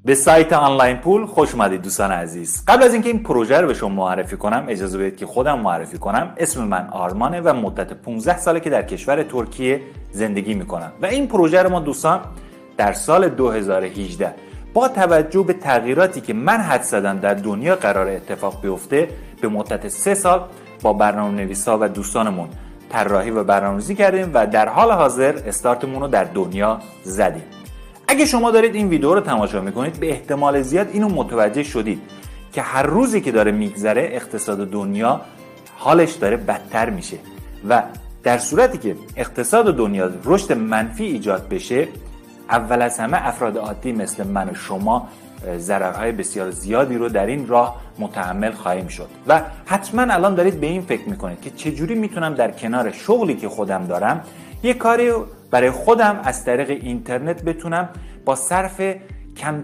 به سایت آنلاین پول خوش اومدید دوستان عزیز. قبل از اینکه این پروژه رو به شما معرفی کنم اجازه بدید که خودم معرفی کنم. اسم من آرمانه و مدت 15 ساله که در کشور ترکیه زندگی میکنم و این پروژه رو ما دوستان در سال 2018 با توجه به تغییراتی که من حدس زدم در دنیا قرار اتفاق بیفته به مدت 3 سال با برنامه‌نویسا و دوستانمون طراحی و برنامه‌ریزی کردیم و در حال حاضر استارتمون رو در دنیا زدیم. اگه شما دارید این ویدیو رو تماشا میکنید به احتمال زیاد اینو متوجه شدید که هر روزی که داره میگذره اقتصاد دنیا حالش داره بدتر میشه و در صورتی که اقتصاد دنیا رشد منفی ایجاد بشه اول از همه افراد عادی مثل من و شما ضررهای بسیار زیادی رو در این راه متحمل خواهیم شد و حتما الان دارید به این فکر میکنید که چجوری میتونم در کنار شغلی که خودم دارم یه کاری برای خودم از طریق اینترنت بتونم با صرف کم